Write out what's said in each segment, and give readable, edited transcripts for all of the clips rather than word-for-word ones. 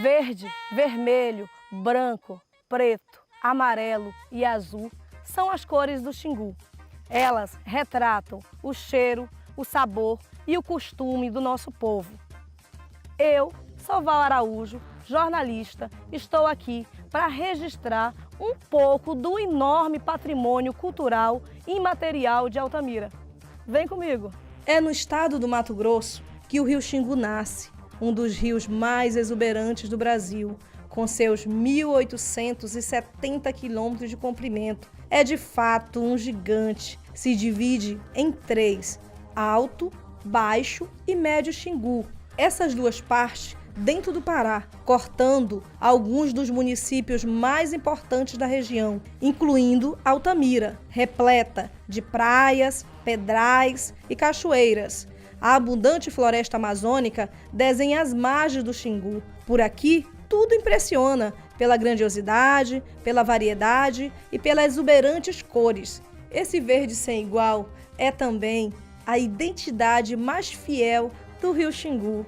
Verde, vermelho, branco, preto, amarelo e azul são as cores do Xingu. Elas retratam o cheiro, o sabor e o costume do nosso povo. Eu sou Val Araújo, jornalista, estou aqui para registrar um pouco do enorme patrimônio cultural e imaterial de Altamira. Vem comigo! É no estado do Mato Grosso que o rio Xingu nasce, um dos rios mais exuberantes do Brasil, com seus 1.870 quilômetros de comprimento. É de fato um gigante, se divide em três: Alto, Baixo e Médio Xingu. Essas duas partes dentro do Pará, cortando alguns dos municípios mais importantes da região, incluindo Altamira, repleta de praias, pedrais e cachoeiras. A abundante floresta amazônica desenha as margens do Xingu. Por aqui, tudo impressiona pela grandiosidade, pela variedade e pelas exuberantes cores. Esse verde sem igual é também a identidade mais fiel do rio Xingu.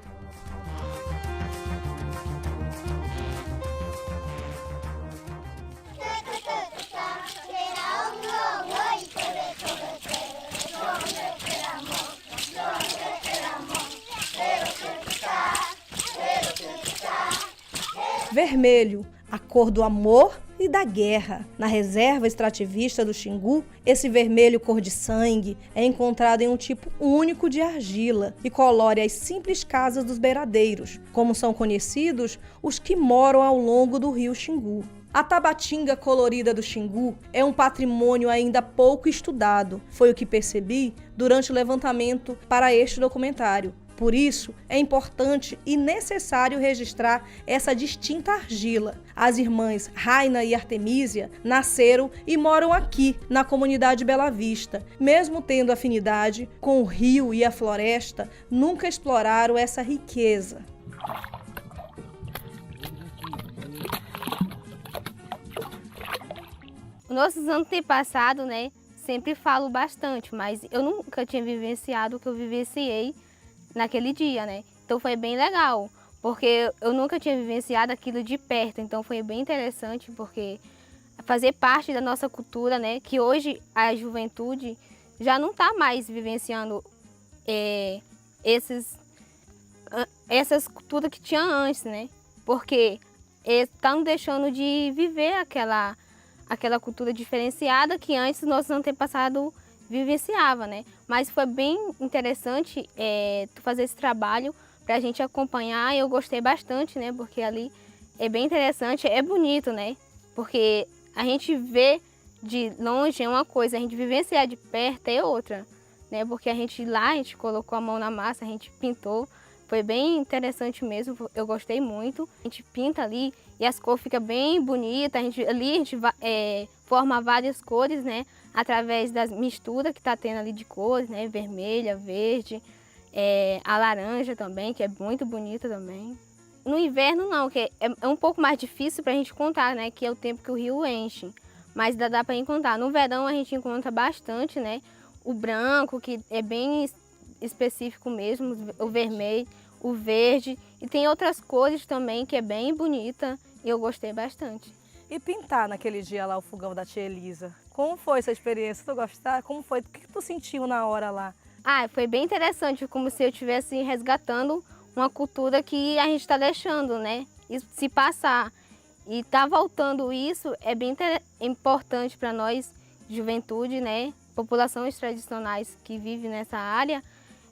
Vermelho, a cor do amor e da guerra. Na reserva extrativista do Xingu, esse vermelho cor de sangue é encontrado em um tipo único de argila e colore as simples casas dos beiradeiros, como são conhecidos os que moram ao longo do rio Xingu. A tabatinga colorida do Xingu é um patrimônio ainda pouco estudado, foi o que percebi durante o levantamento para este documentário. Por isso, é importante e necessário registrar essa distinta argila. As irmãs Raina e Artemísia nasceram e moram aqui, na comunidade Bela Vista. Mesmo tendo afinidade com o rio e a floresta, nunca exploraram essa riqueza. Nossos antepassados, sempre falo bastante, mas eu nunca tinha vivenciado o que eu vivenciei naquele dia, Então foi bem legal, porque eu nunca tinha vivenciado aquilo de perto, então foi bem interessante, porque fazer parte da nossa cultura, que hoje a juventude já não está mais vivenciando essas culturas que tinha antes, Porque estão deixando de viver aquela cultura diferenciada que antes nossos antepassados vivenciava, Mas foi bem interessante fazer esse trabalho para a gente acompanhar. Eu gostei bastante, Porque ali é bem interessante, é bonito, Porque a gente vê de longe é uma coisa, a gente vivenciar de perto é outra, Porque a gente colocou a mão na massa, a gente pintou. Foi bem interessante mesmo, eu gostei muito. A gente pinta ali e as cores ficam bem bonitas. A gente forma várias cores, Através das misturas que está tendo ali de cores, Vermelha, verde, a laranja também, que é muito bonita também. No inverno não, que é um pouco mais difícil para a gente contar, Que é o tempo que o rio enche. Mas dá para encontrar. No verão a gente encontra bastante, O branco, que é bem específico mesmo, o vermelho, o verde. E tem outras cores também que é bem bonita e eu gostei bastante. E pintar naquele dia lá o fogão da tia Elisa? Como foi essa experiência? Tu gostaste? Como foi? O que tu sentiu na hora lá? Foi bem interessante, como se eu estivesse resgatando uma cultura que a gente está deixando, Isso se passar. E tá voltando isso é bem importante para nós, juventude, populações tradicionais que vivem nessa área.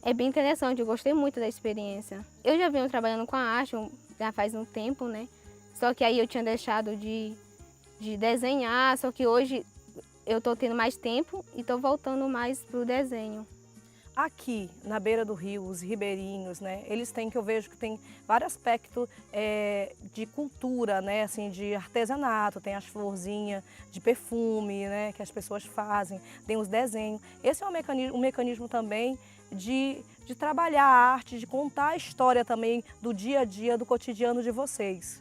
É bem interessante, eu gostei muito da experiência. Eu já venho trabalhando com a arte já faz um tempo, Só que aí eu tinha deixado de desenhar, só que hoje eu estou tendo mais tempo e estou voltando mais para o desenho. Aqui, na beira do rio, os ribeirinhos, eles têm, que eu vejo que tem vários aspectos de cultura, assim, de artesanato, tem as florzinhas de perfume, que as pessoas fazem, tem os desenhos. Esse é um mecanismo também de trabalhar a arte, de contar a história também do dia a dia, do cotidiano de vocês.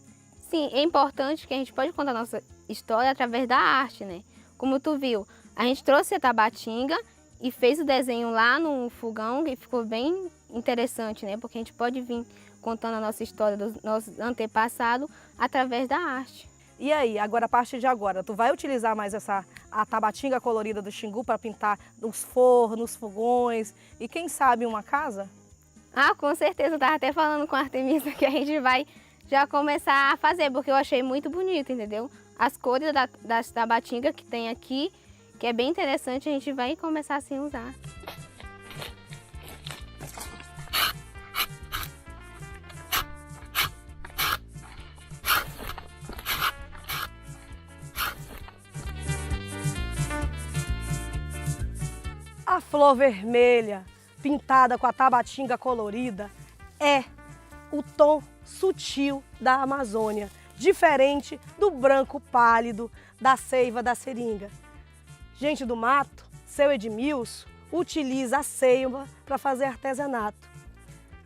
Sim, é importante que a gente pode contar a nossa história através da arte, Como tu viu, a gente trouxe a tabatinga e fez o desenho lá no fogão e ficou bem interessante, Porque a gente pode vir contando a nossa história dos nossos antepassados através da arte. E aí, agora a partir de agora, tu vai utilizar mais a tabatinga colorida do Xingu para pintar os fornos, fogões e quem sabe uma casa? Ah, com certeza, eu estava até falando com a Artemisa que a gente vai já começar a fazer, porque eu achei muito bonito, entendeu? As cores das tabatingas que tem aqui, que é bem interessante, a gente vai começar assim a usar. A flor vermelha, pintada com a tabatinga colorida, é o tom sutil da Amazônia, diferente do branco pálido da seiva da seringa. Gente do mato, seu Edmilson, utiliza a seiva para fazer artesanato.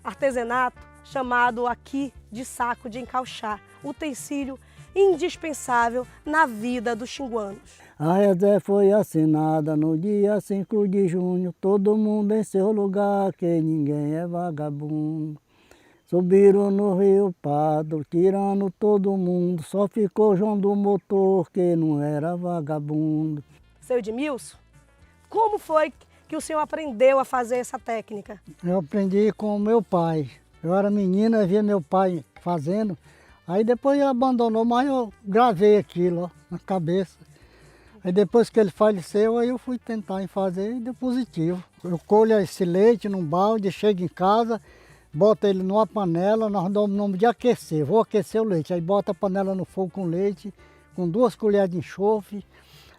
Artesanato chamado aqui de saco de encauchar, utensílio indispensável na vida dos xinguanos. A reserva foi assinada no dia 5 de junho, todo mundo em seu lugar, que ninguém é vagabundo. Subiram no Rio Pardo, tirando todo mundo, só ficou João do Motor, que não era vagabundo. Seu Edmilson, como foi que o senhor aprendeu a fazer essa técnica? Eu aprendi com o meu pai. Eu era menina, via meu pai fazendo, aí depois ele abandonou, mas eu gravei aquilo ó, na cabeça. Aí depois que ele faleceu, aí eu fui tentar fazer e deu positivo. Eu colho esse leite num balde, chego em casa, boto ele numa panela, nós damos o nome de aquecer. Vou aquecer o leite, aí bota a panela no fogo com leite, com 2 colheres de enxofre.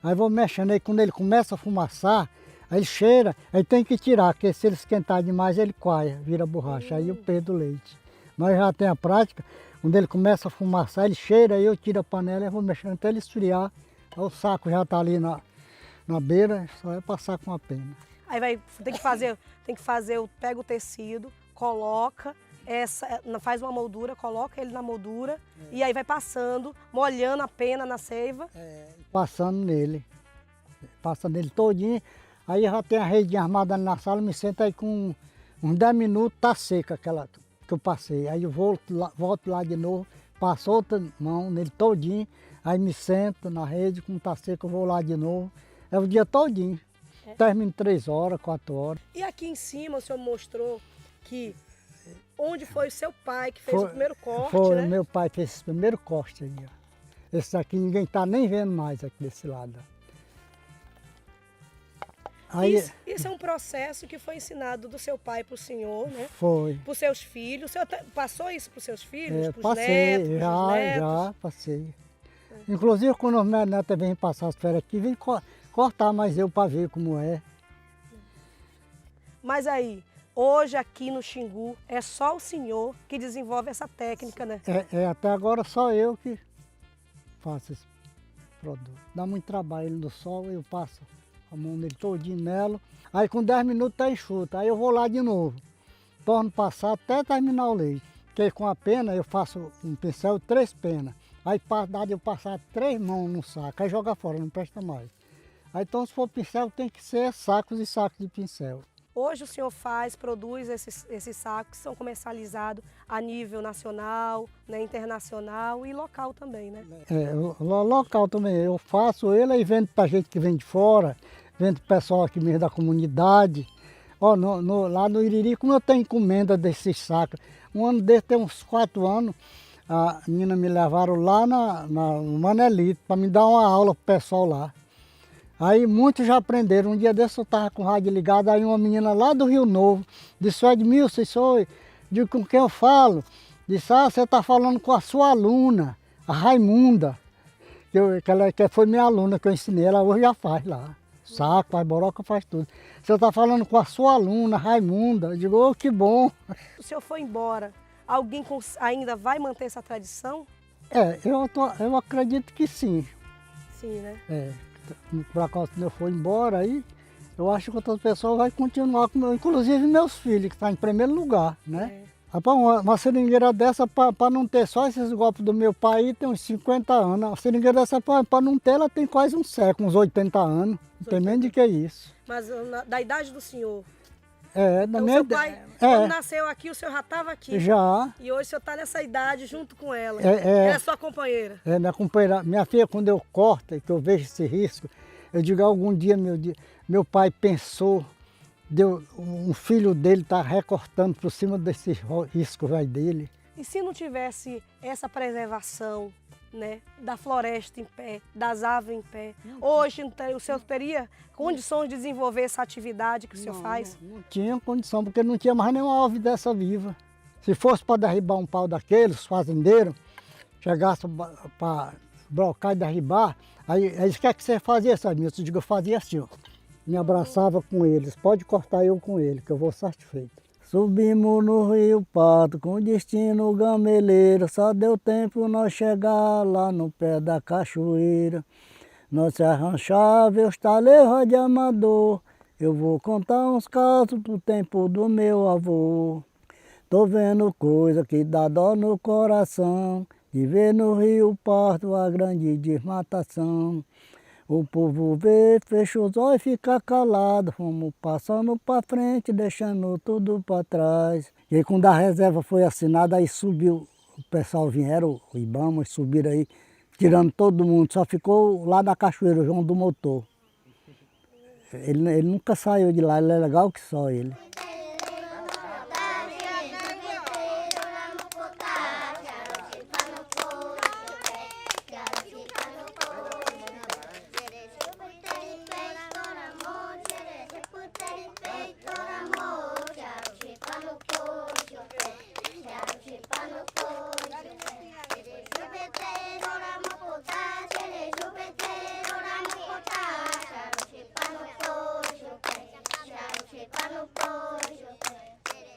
Aí vou mexendo, aí quando ele começa a fumaçar, aí ele cheira, aí tem que tirar, porque se ele esquentar demais ele coaia, vira borracha, aí eu perdo o leite. Mas já tem a prática, quando ele começa a fumaçar, ele cheira, aí eu tiro a panela e vou mexendo até ele esfriar. O saco já está ali na beira, só é passar com a pena. Aí tem que fazer, pega o tecido, coloca, faz uma moldura, coloca ele na moldura e aí vai passando, molhando a pena na seiva. Passando nele, passa nele todinho, aí já tem a rede armada na sala, me sento aí com uns 10 minutos, tá seca aquela que eu passei. Aí eu volto lá de novo, passo outra mão nele todinho, aí me sento na rede, como tá seco, eu vou lá de novo. É o dia todinho. Termino 3 horas, 4 horas. E aqui em cima o senhor mostrou que onde foi o seu pai que fez o primeiro corte, foi, né? Meu pai fez esse primeiro corte aí, ó. Esse aqui ninguém tá nem vendo mais aqui desse lado. Aí, isso é um processo que foi ensinado do seu pai para o senhor, né? Foi. Para os seus filhos. O senhor passou isso para os seus filhos, para os passei, netos, pros netos? Já passei. Inclusive quando os meus netos vêm passar as férias aqui, vem cortar mais eu para ver como é. Mas aí, hoje aqui no Xingu, é só o senhor que desenvolve essa técnica, né? Até agora só eu que faço esse produto. Dá muito trabalho no sol, eu passo a mão nele todinho nela. Aí com 10 minutos tá enxuto, aí eu vou lá de novo. Torno passar até terminar o leite. Porque com a pena eu faço um pincel, 3 penas. Aí dá de eu passar 3 mãos no saco, aí joga fora, não presta mais. Aí então se for pincel tem que ser sacos e sacos de pincel. Hoje o senhor produz esses sacos que são comercializados a nível nacional, né, internacional e local também, né? Local também. Eu faço ele e vendo para gente que vem de fora, vendo para o pessoal aqui mesmo da comunidade. Ó, lá no Iriri, como eu tenho encomenda desses sacos, um ano desse tem uns 4 anos, a menina me levaram lá no Manelito para me dar uma aula pro pessoal lá. Aí muitos já aprenderam. Um dia desse eu estava com o rádio ligado, aí uma menina lá do Rio Novo disse: Edmilson, isso oi. Digo, com quem eu falo? Disse: você está falando com a sua aluna, a Raimunda, que foi minha aluna que eu ensinei, ela hoje já faz lá. Saco, faz boroca, faz tudo. Você está falando com a sua aluna, Raimunda. Eu digo: que bom. O senhor foi embora, alguém ainda vai manter essa tradição? Eu acredito que sim. Sim, né? Por acaso eu for embora aí, eu acho que outras pessoas vão continuar, inclusive meus filhos, que estão em primeiro lugar, né? Rapaz, uma seringueira dessa, para não ter só esses golpes do meu pai, tem uns 50 anos. A seringueira dessa, para não ter, ela tem quase um século, uns 80 anos. Não tem menos de que isso. Mas da idade do senhor, Da Então, minha seu pai, quando nasceu aqui, o senhor já estava aqui. Já. E hoje o senhor está nessa idade junto com ela. É. Ela é sua companheira. Minha companheira, minha filha, quando eu corto e que eu vejo esse risco, eu digo, algum dia, meu pai pensou, um filho dele tá recortando por cima desse risco vai dele. E se não tivesse essa preservação, né, da floresta em pé, das aves em pé, hoje o senhor teria condições de desenvolver essa atividade que o senhor faz? Não tinha condição, porque não tinha mais nenhuma ave dessa viva. Se fosse para derribar um pau daqueles, os fazendeiros, chegasse para brocar e derribar, aí eles querem que você fazia, sabe? Eu digo, eu fazia assim, ó. Me abraçava com eles, pode cortar eu com ele, que eu vou satisfeito. Subimos no Rio Pato com destino gameleiro, só deu tempo nós chegar lá no pé da cachoeira. Nós se arranchava, eu estalei de amador, eu vou contar uns casos do tempo do meu avô. Tô vendo coisa que dá dó no coração, de ver no Rio Pato a grande desmatação. O povo vê, fecha os olhos e fica calado, fomos passando para frente, deixando tudo para trás. E aí quando a reserva foi assinada, aí subiu, o pessoal vieram, o Ibama, e subiram aí, tirando todo mundo, só ficou lá da cachoeira, o João do Motor. Ele nunca saiu de lá, ele é legal que só ele.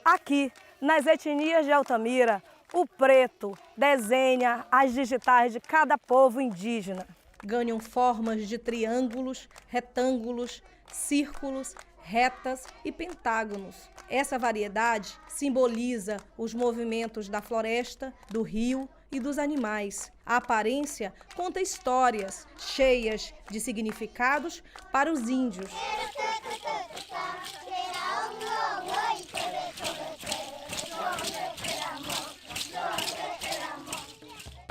Aqui, nas etnias de Altamira, o preto desenha as digitais de cada povo indígena. Ganham formas de triângulos, retângulos, círculos, retas e pentágonos. Essa variedade simboliza os movimentos da floresta, do rio e dos animais. A aparência conta histórias cheias de significados para os índios.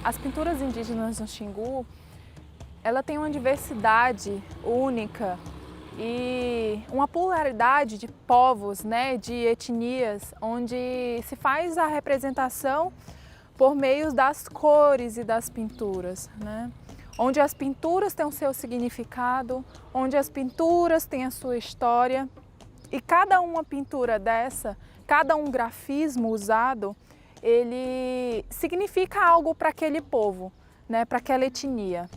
As pinturas indígenas no Xingu, ela tem uma diversidade única e uma pluralidade de povos, né, de etnias, onde se faz a representação por meio das cores e das pinturas, né? Onde as pinturas têm o seu significado, onde as pinturas têm a sua história e cada uma pintura dessa, cada um grafismo usado, ele significa algo para aquele povo, né, para aquela etnia.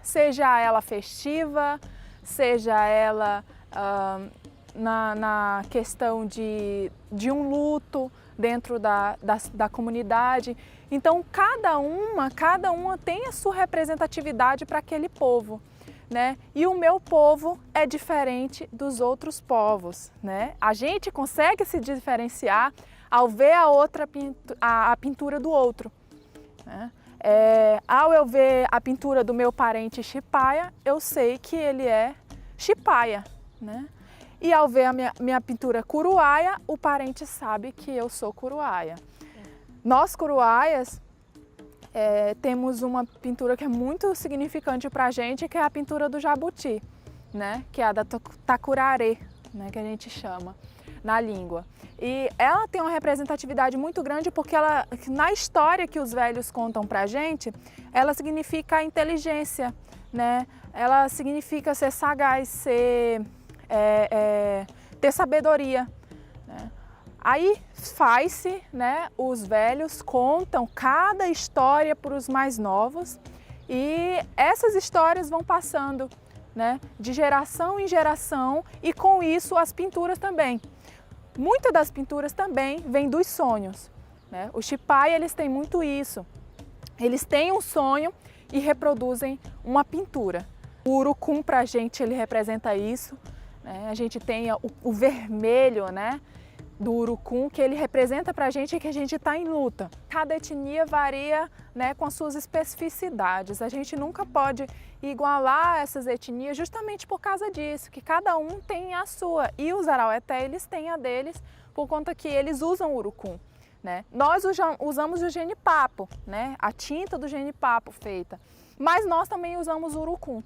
Seja ela festiva, seja ela na questão de um luto dentro da comunidade. Então, cada uma tem a sua representatividade para aquele povo, né? E o meu povo é diferente dos outros povos, né? A gente consegue se diferenciar ao ver a pintura do outro, né? Ao eu ver a pintura do meu parente Xipaia, eu sei que ele é Xipaia, né? E ao ver a minha pintura Curuaia, o parente sabe que eu sou Curuaia. Nós, Curuaias, temos uma pintura que é muito significante para a gente, que é a pintura do jabuti, né? Que é a da Tacuraré, né? Que a gente chama na língua. E ela tem uma representatividade muito grande porque na história que os velhos contam para a gente, ela significa inteligência, né? Ela significa ser sagaz, ter sabedoria, né? Aí faz-se, né? Os velhos contam cada história para os mais novos e essas histórias vão passando, né? De geração em geração e com isso as pinturas também. Muitas das pinturas também vêm dos sonhos, né? Os Xipaia, eles têm muito isso. Eles têm um sonho e reproduzem uma pintura. O urucum, para a gente, ele representa isso, né? A gente tem o vermelho, né? do urucum, que ele representa para a gente que a gente está em luta. Cada etnia varia, né, com as suas especificidades. A gente nunca pode igualar essas etnias justamente por causa disso, que cada um tem a sua. E os Araueté, eles têm a deles por conta que eles usam o urucum. Né? Nós usamos o genipapo, né? A tinta do genipapo feita, mas nós também usamos o urucum.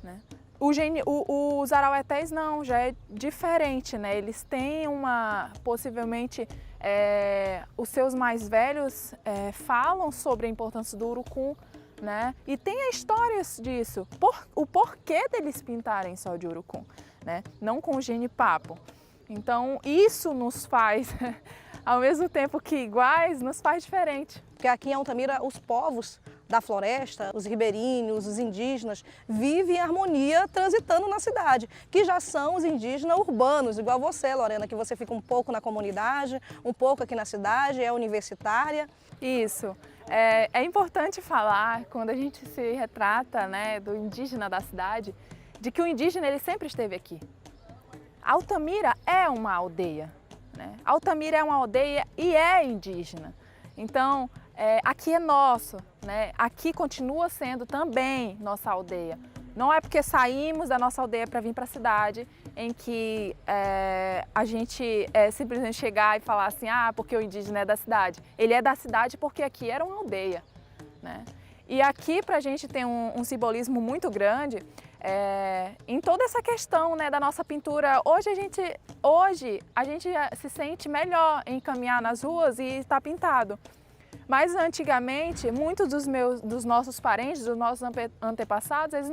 Né? Os arauetés não, já é diferente, né? Eles têm possivelmente, os seus mais velhos falam sobre a importância do urucum, né? E tem histórias disso, o porquê deles pintarem só de urucum, né? Não com o genipapo. Então isso nos faz, ao mesmo tempo que iguais, nos faz diferente. Porque aqui em Altamira, os povos da floresta, os ribeirinhos, os indígenas, vivem em harmonia transitando na cidade, que já são os indígenas urbanos, igual você, Lorena, que você fica um pouco na comunidade, um pouco aqui na cidade, é universitária. Isso. É importante falar, quando a gente se retrata, né, do indígena da cidade, de que o indígena ele sempre esteve aqui. Altamira é uma aldeia, né? Altamira é uma aldeia e é indígena. Então, aqui é nosso, né? Aqui continua sendo também nossa aldeia. Não é porque saímos da nossa aldeia para vir para a cidade em que a gente simplesmente chegar e falar assim, porque o indígena é da cidade. Ele é da cidade porque aqui era uma aldeia, né? E aqui para a gente tem um simbolismo muito grande em toda essa questão, né, da nossa pintura. Hoje a gente se sente melhor em caminhar nas ruas e estar pintado. Mas antigamente, muitos dos nossos parentes, dos nossos antepassados, eles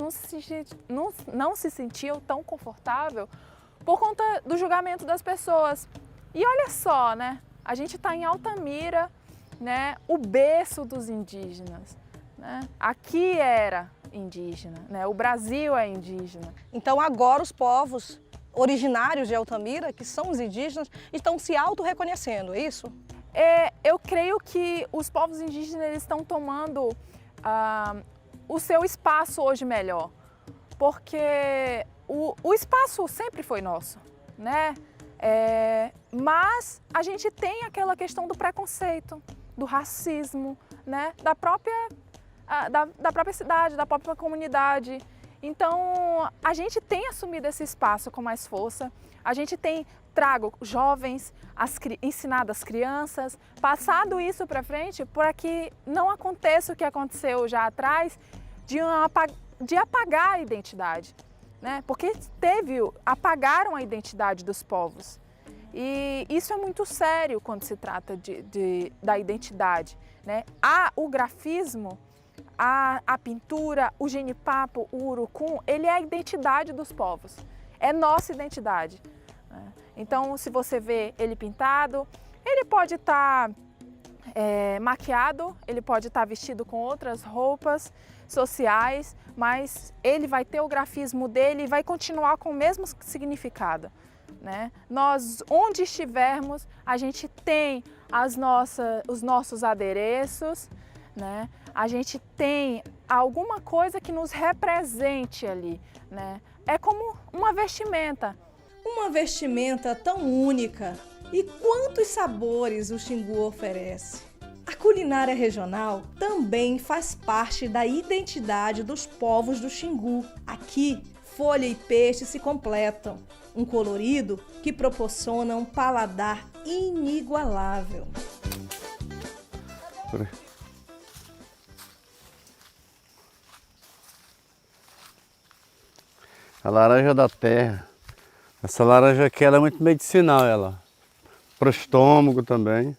não se sentiam tão confortável por conta do julgamento das pessoas. E olha só, né? A gente está em Altamira, né? O berço dos indígenas, né? Aqui era indígena, né? O Brasil é indígena. Então agora os povos originários de Altamira, que são os indígenas, estão se auto-reconhecendo, é isso? Eu creio que os povos indígenas eles estão tomando o seu espaço hoje melhor, porque o espaço sempre foi nosso, né? Mas a gente tem aquela questão do preconceito, do racismo, né? Da própria cidade, da própria comunidade. Então, a gente tem assumido esse espaço com mais força, a gente tem trago jovens, ensinado as crianças, passado isso para frente para que não aconteça o que aconteceu já atrás de apagar a identidade, né? Porque apagaram a identidade dos povos. E isso é muito sério quando se trata da identidade, né? O grafismo, a pintura, o genipapo, o urucum, ele é a identidade dos povos, é nossa identidade. Então, se você vê ele pintado, ele pode estar maquiado, ele pode estar vestido com outras roupas sociais, mas ele vai ter o grafismo dele e vai continuar com o mesmo significado, né? Nós, onde estivermos, a gente tem os nossos adereços, né? A gente tem alguma coisa que nos represente ali, né? É como uma vestimenta. Uma vestimenta tão única. E quantos sabores o Xingu oferece? A culinária regional também faz parte da identidade dos povos do Xingu. Aqui, folha e peixe se completam. Um colorido que proporciona um paladar inigualável. A laranja da terra. Essa laranja aqui ela é muito medicinal, ela. Para o estômago também.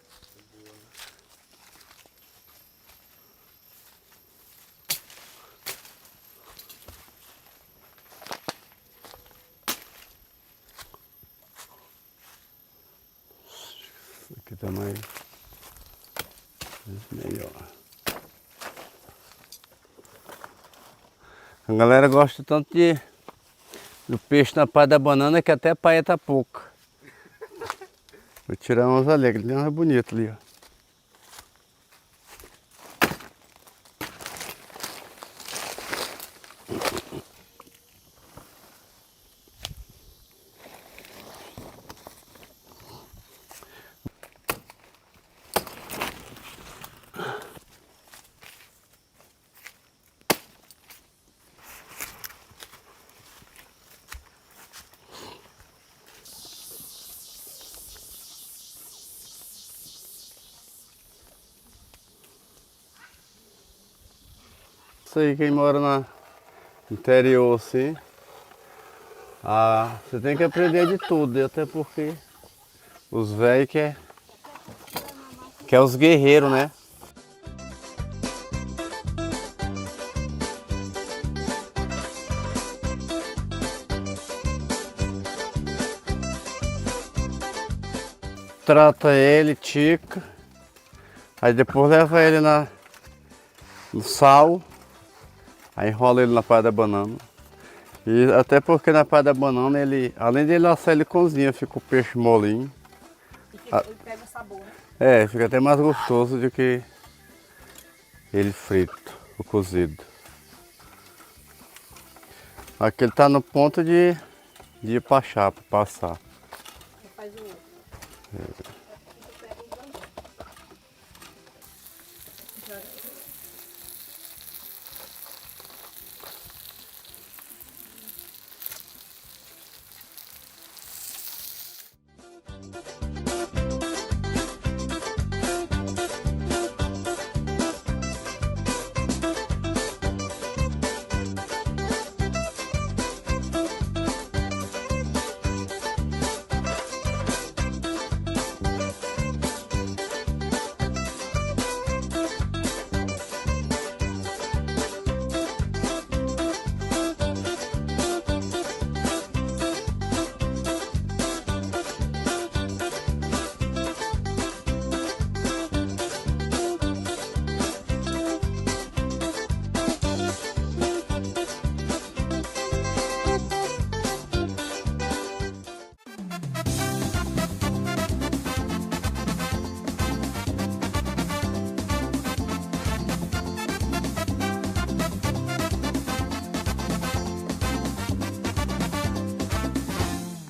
Aqui também. Melhor. A galera gosta tanto do peixe na palha da banana que até a palha tá pouca. Vou tirar umas ali, aquele é bonito ali, ó. Isso aí, quem mora no interior assim, você tem que aprender de tudo, até porque os velhos que é os guerreiros, né? Trata ele, tica, aí depois leva ele no sal, aí enrola ele na palha da banana. E até porque na palha da banana, além de ele assar, ele cozinha, fica o peixe molinho. Ele pega o sabor, né? É, fica até mais gostoso do que ele frito, o cozido. Aqui ele está no ponto de ir para a chapa, passar. Faz o outro.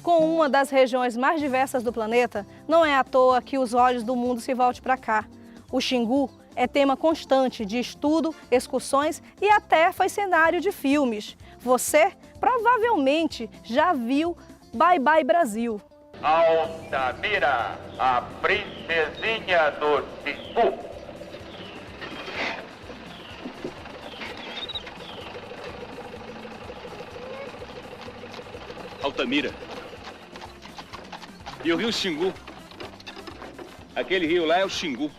Com uma das regiões mais diversas do planeta, não é à toa que os olhos do mundo se voltem para cá. O Xingu é tema constante de estudo, excursões e até foi cenário de filmes. Você provavelmente já viu Bye Bye Brasil. Altamira, a princesinha do Xingu. Altamira. E o rio Xingu. Aquele rio lá é o Xingu.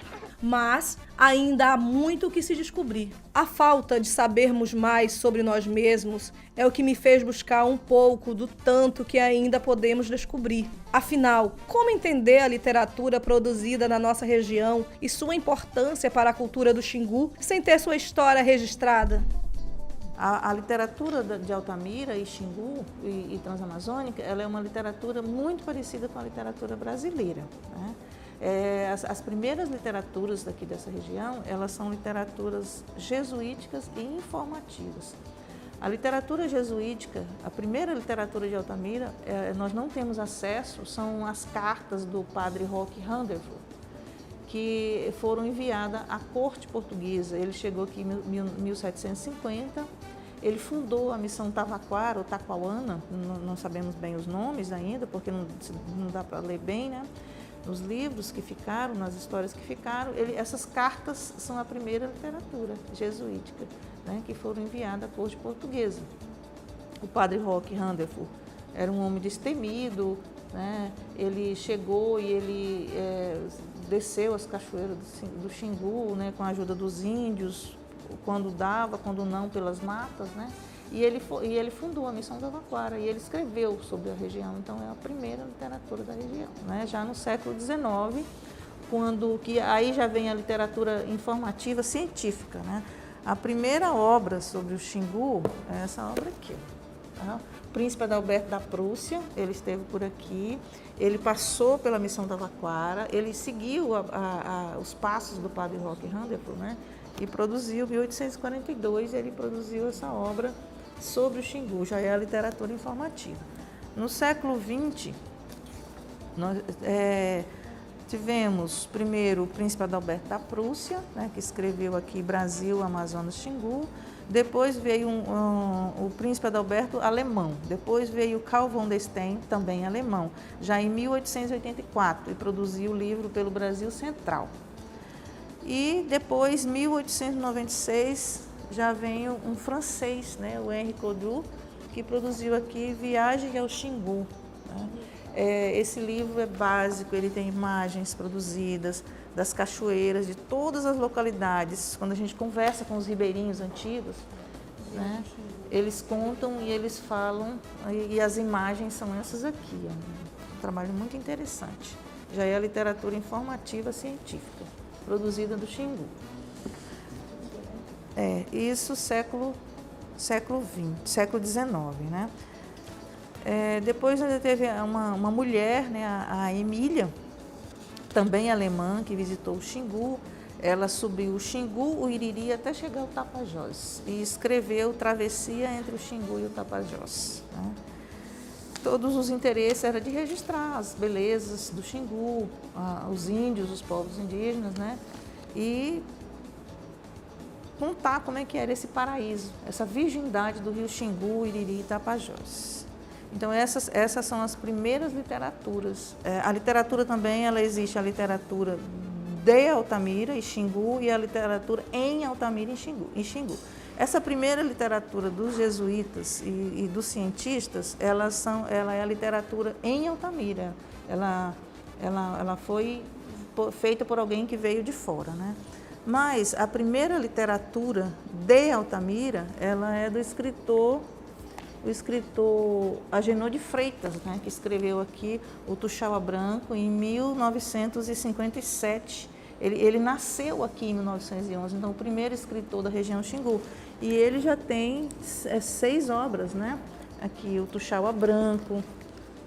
Mas ainda há muito o que se descobrir. A falta de sabermos mais sobre nós mesmos é o que me fez buscar um pouco do tanto que ainda podemos descobrir. Afinal, como entender a literatura produzida na nossa região e sua importância para a cultura do Xingu sem ter sua história registrada? A literatura de Altamira e Xingu e Transamazônica, ela é uma literatura muito parecida com a literatura brasileira, né? As primeiras literaturas daqui dessa região, elas são literaturas jesuíticas e informativas. A literatura jesuítica, a primeira literatura de Altamira, nós não temos acesso, são as cartas do padre Roque Randolph, que foram enviadas à corte portuguesa. Ele chegou aqui em 1750, ele fundou a missão Tavaquara ou Taquauana, não sabemos bem os nomes ainda, porque não dá para ler bem, né? Nos livros que ficaram, nas histórias que ficaram, essas cartas são a primeira literatura jesuítica, né, que foram enviadas à corte portuguesa. O padre Roque Randolph era um homem destemido, né? Ele chegou e ele desceu as cachoeiras do Xingu, né, com a ajuda dos índios, quando dava, quando não, pelas matas, né? E ele fundou a missão Tavaquara e ele escreveu sobre a região, então é a primeira literatura da região, né? Já no século XIX, aí já vem a literatura informativa científica, né? A primeira obra sobre o Xingu é essa obra aqui, tá? O príncipe Adalberto da Prússia, ele esteve por aqui, ele passou pela missão Tavaquara, ele seguiu os passos do padre Roque Randolph, né? E produziu, em 1842, ele produziu essa obra sobre o Xingu, já é a literatura informativa. No século XX, nós tivemos primeiro o príncipe Adalberto da Prússia, né, que escreveu aqui Brasil, Amazonas, Xingu. Depois veio o príncipe Adalberto alemão. Depois veio Carl von der Steen, também alemão, já em 1884, e produziu o livro Pelo Brasil Central. E depois, em 1896, já vem um francês, né, o Henri Caudroux, que produziu aqui Viagem ao Xingu. Né? Esse livro é básico, ele tem imagens produzidas das cachoeiras de todas as localidades. Quando a gente conversa com os ribeirinhos antigos, né, eles contam e eles falam, e as imagens são essas aqui. Um trabalho muito interessante. Já é a literatura informativa científica, produzida do Xingu. Isso século XIX, né? Depois ainda teve uma mulher, né, a Emília, também alemã, que visitou o Xingu. Ela subiu o Xingu, o Iriri, até chegar ao Tapajós e escreveu Travessia entre o Xingu e o Tapajós. Né? Todos os interesses eram de registrar as belezas do Xingu, os índios, os povos indígenas, né? E contar como é que era esse paraíso, essa virgindade do rio Xingu, Iriri e Tapajós. Então essas são as primeiras literaturas. A literatura também, ela existe, a literatura de Altamira e Xingu e a literatura em Altamira e Xingu. Essa primeira literatura dos jesuítas e dos cientistas, ela é a literatura em Altamira. Ela foi feita por alguém que veio de fora, né? Mas a primeira literatura de Altamira, ela é do escritor Agenor de Freitas, né, que escreveu aqui o Tuxaua Branco em 1957. Ele nasceu aqui em 1911, então o primeiro escritor da região Xingu. E ele já tem 6 obras, né? Aqui o Tuxaua Branco,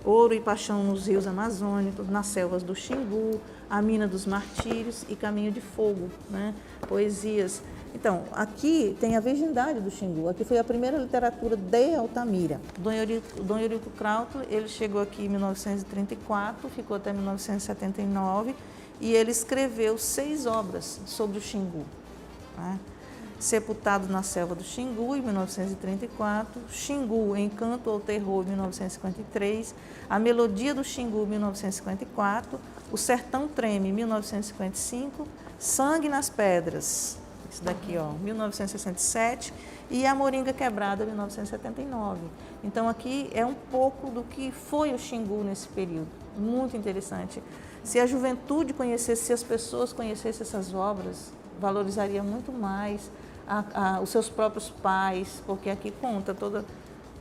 Ouro e Paixão nos Rios Amazônicos, Nas Selvas do Xingu, A Mina dos Martírios e Caminho de Fogo, né? Poesias. Então, aqui tem a virgindade do Xingu. Aqui foi a primeira literatura de Altamira. Dom Eurico Krautler, ele chegou aqui em 1934, ficou até 1979, e ele escreveu 6 obras sobre o Xingu. Né? Sepultado na Selva do Xingu, em 1934, Xingu, Encanto ao Terror, em 1953, A Melodia do Xingu, em 1954, O Sertão Treme, em 1955, Sangue nas Pedras, isso daqui, ó, 1967, e A Moringa Quebrada, 1979. Então, aqui é um pouco do que foi o Xingu nesse período, muito interessante. Se a juventude conhecesse, se as pessoas conhecessem essas obras, valorizaria muito mais os seus próprios pais, porque aqui conta toda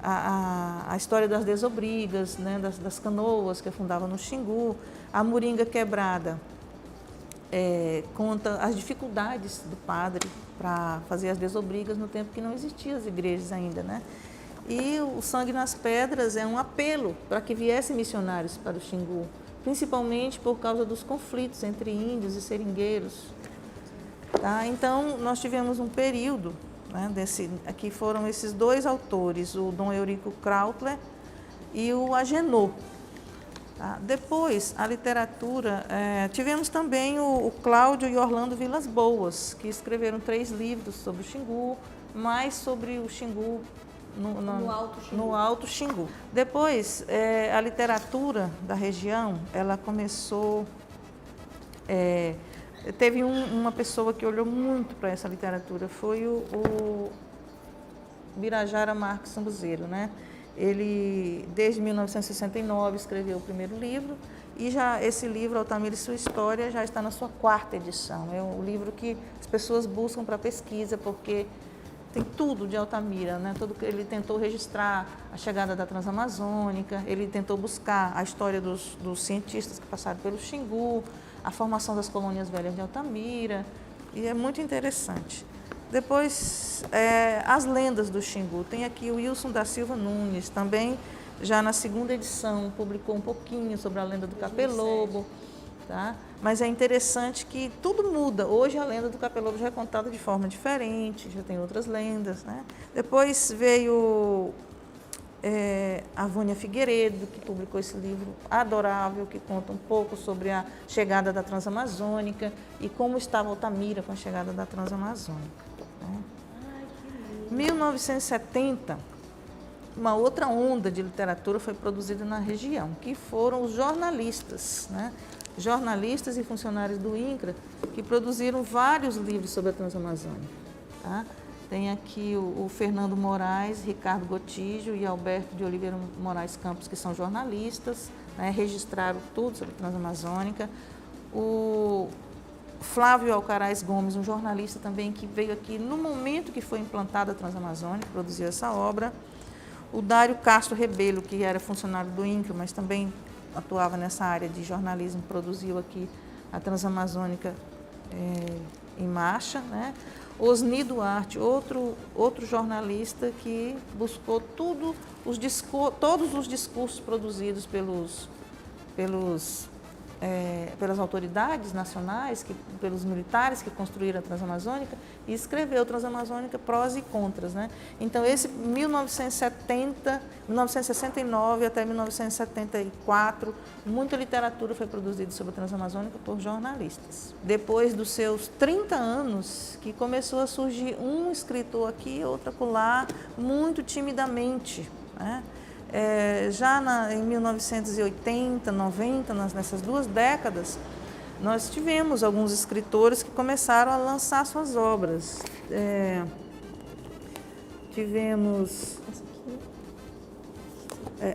a história das desobrigas, né, das canoas que afundavam no Xingu. A Moringa Quebrada conta as dificuldades do padre para fazer as desobrigas no tempo que não existiam as igrejas ainda, né? E o Sangue nas Pedras é um apelo para que viessem missionários para o Xingu, principalmente por causa dos conflitos entre índios e seringueiros. Tá? Então, nós tivemos um período, né, aqui foram esses 2 autores, o Dom Eurico Krautler e o Agenor. Tá? Depois, a literatura, tivemos também o Cláudio e Orlando Vilas Boas, que escreveram 3 livros sobre o Xingu, mais sobre o Xingu no Alto Xingu. Depois, a literatura da região, ela começou... Teve uma pessoa que olhou muito para essa literatura, foi o Birajara Marques Sambuzeiro, né? Ele, desde 1969, escreveu o primeiro livro e já esse livro, Altamira e Sua História, já está na sua 4ª edição. É um livro que as pessoas buscam para pesquisa, porque tem tudo de Altamira, né? Ele tentou registrar a chegada da Transamazônica, ele tentou buscar a história dos cientistas que passaram pelo Xingu, a formação das colônias velhas de Altamira, e é muito interessante. Depois, as lendas do Xingu. Tem aqui o Wilson da Silva Nunes, também já na 2ª edição, publicou um pouquinho sobre a lenda do Capelobo. Tá? Mas é interessante que tudo muda. Hoje a lenda do Capelobo já é contada de forma diferente, já tem outras lendas. Né? Depois veio a Vânia Figueiredo, que publicou esse livro adorável, que conta um pouco sobre a chegada da Transamazônica e como estava Altamira com a chegada da Transamazônica. Né? 1970, uma outra onda de literatura foi produzida na região, que foram os jornalistas, né? Jornalistas e funcionários do INCRA, que produziram vários livros sobre a Transamazônica. Tá? Tem aqui o Fernando Moraes, Ricardo Gotígio e Alberto de Oliveira Moraes Campos, que são jornalistas, né, registraram tudo sobre a Transamazônica. O Flávio Alcaraz Gomes, um jornalista também que veio aqui no momento que foi implantada a Transamazônica, produziu essa obra. O Dário Castro Rebelo, que era funcionário do INCRA, mas também atuava nessa área de jornalismo, produziu aqui a Transamazônica em marcha, né? Osni Duarte, outro jornalista que buscou todos os discursos produzidos pelas autoridades nacionais, pelos militares que construíram a Transamazônica, e escreveu Transamazônica prós e contras, né? Então, esse 1969 até 1974, muita literatura foi produzida sobre a Transamazônica por jornalistas. Depois dos seus 30 anos, que começou a surgir um escritor aqui, outro acolá, muito timidamente, né? Em 1980, 90, nessas 2 décadas, nós tivemos alguns escritores que começaram a lançar suas obras. Tivemos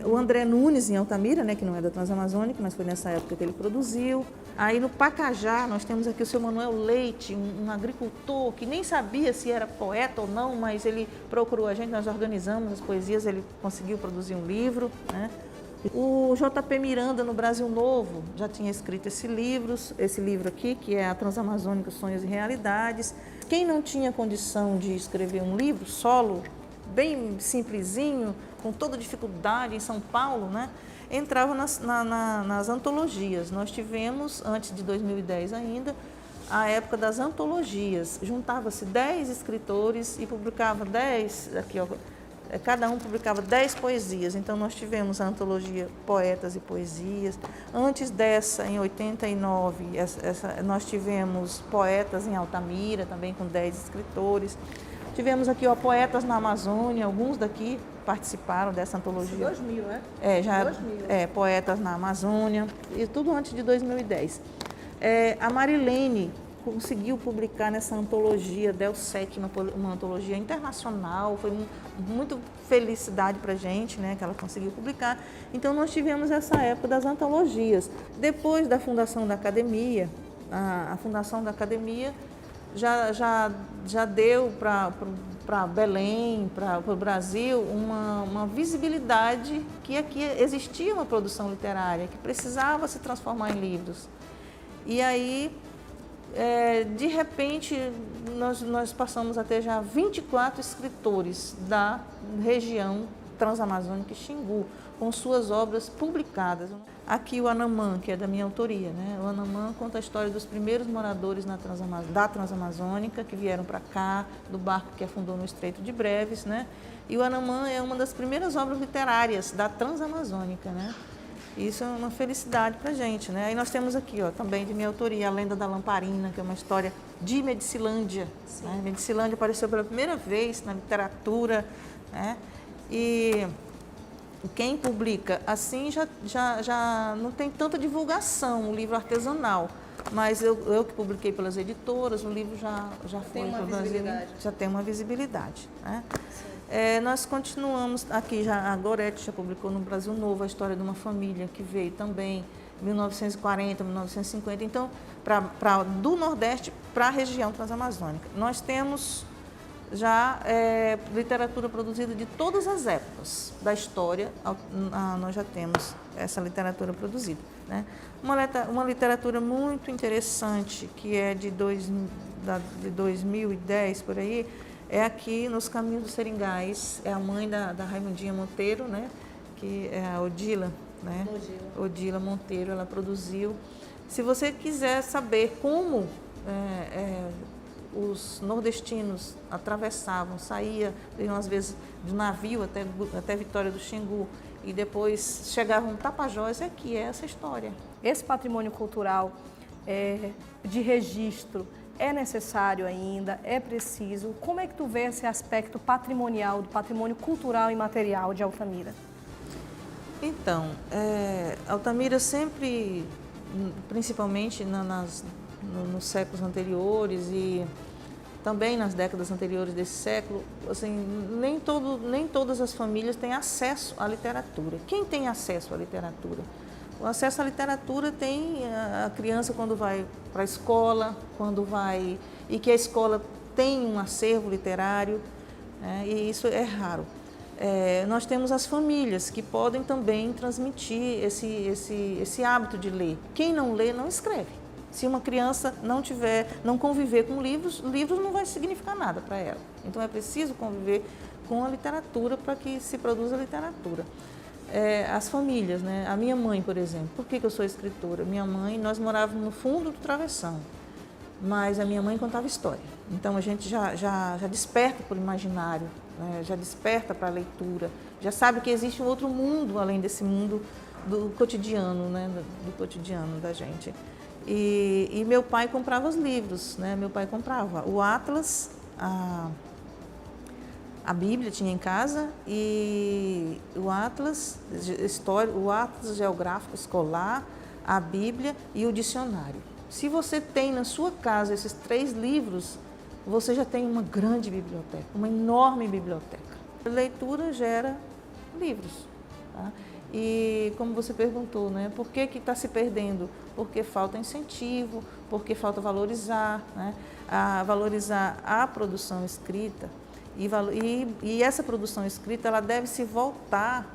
o André Nunes, em Altamira, né, que não é da Transamazônica, mas foi nessa época que ele produziu. Aí no Pacajá, nós temos aqui o seu Manuel Leite, um agricultor que nem sabia se era poeta ou não, mas ele procurou a gente, nós organizamos as poesias, ele conseguiu produzir um livro, né? O J.P. Miranda, no Brasil Novo, já tinha escrito esse livro aqui, que é a Transamazônica, Sonhos e Realidades. Quem não tinha condição de escrever um livro solo, bem simplesinho, com toda dificuldade em São Paulo, né, entrava nas antologias. Nós tivemos, antes de 2010 ainda, a época das antologias. Juntava-se 10 escritores e publicava 10, aqui, ó, cada um publicava 10 poesias. Então, nós tivemos a antologia Poetas e Poesias. Antes dessa, em 89, nós tivemos Poetas em Altamira, também com 10 escritores. Tivemos aqui, ó, Poetas na Amazônia, alguns daqui participaram dessa antologia. 2000, né? Já 2000. Poetas na Amazônia, e tudo antes de 2010. A Marilene conseguiu publicar nessa antologia Del-Sec, uma antologia internacional, foi muito felicidade para a gente, né, que ela conseguiu publicar. Então, nós tivemos essa época das antologias. Depois da fundação da Academia, a fundação da Academia já deu para Belém, para o Brasil, uma visibilidade que aqui existia uma produção literária, que precisava se transformar em livros. E aí, de repente, nós passamos a ter já 24 escritores da região transamazônica e Xingu, com suas obras publicadas. Aqui o Anamã, que é da minha autoria, né? O Anamã conta a história dos primeiros moradores da Transamazônica, que vieram para cá, do barco que afundou no Estreito de Breves, né? E o Anamã é uma das primeiras obras literárias da Transamazônica, né? Isso é uma felicidade para a gente, né? Aí nós temos aqui, ó, também de minha autoria, A Lenda da Lamparina, que é uma história de Medicilândia, né? Medicilândia apareceu pela primeira vez na literatura, né? E quem publica assim já não tem tanta divulgação, o livro artesanal, mas eu que publiquei pelas editoras, o livro já foi para o Brasil, já tem uma visibilidade, né? Nós continuamos aqui, a Gorete já publicou no Brasil Novo a história de uma família que veio também em 1940, 1950, então do Nordeste para a região transamazônica. Nós temos já literatura produzida de todas as épocas da história, nós já temos essa literatura produzida, né? Uma literatura muito interessante, que é de 2010, por aí, é aqui Nos Caminhos dos Seringais, é a mãe da Raimundinha Monteiro, né? Que é a Odila, né? Odila Monteiro, ela produziu. Se você quiser saber como os nordestinos atravessavam, saíam às vezes de navio até Vitória do Xingu e depois chegavam no Tapajós, aqui é essa história. Esse patrimônio cultural de registro é necessário ainda, é preciso. Como é que tu vê esse aspecto patrimonial, do patrimônio cultural e material de Altamira? Então, Altamira sempre, principalmente nos séculos anteriores e também nas décadas anteriores desse século, assim, nem todas as famílias têm acesso à literatura. Quem tem acesso à literatura? O acesso à literatura tem a criança quando vai para a escola, e que a escola tem um acervo literário, né, e isso é raro. Nós temos as famílias que podem também transmitir esse hábito de ler. Quem não lê, não escreve. Se uma criança não conviver com livros não vai significar nada para ela. Então é preciso conviver com a literatura para que se produza literatura. As famílias, né? A minha mãe, por exemplo, por que eu sou escritora? Minha mãe, nós morávamos no fundo do travessão, mas a minha mãe contava história. Então a gente já desperta para o imaginário, né? Já desperta para a leitura, já sabe que existe um outro mundo além desse mundo do cotidiano, né? Do cotidiano da gente. E meu pai comprava os livros, né? Meu pai comprava o Atlas, a Bíblia tinha em casa, e o Atlas Geográfico Escolar, a Bíblia e o dicionário. Se você tem na sua casa esses 3 livros, você já tem uma grande biblioteca, uma enorme biblioteca. A leitura gera livros, tá? E como você perguntou, né, por que está se perdendo? Porque falta incentivo, porque falta valorizar, né, valorizar a produção escrita. E essa produção escrita ela deve se voltar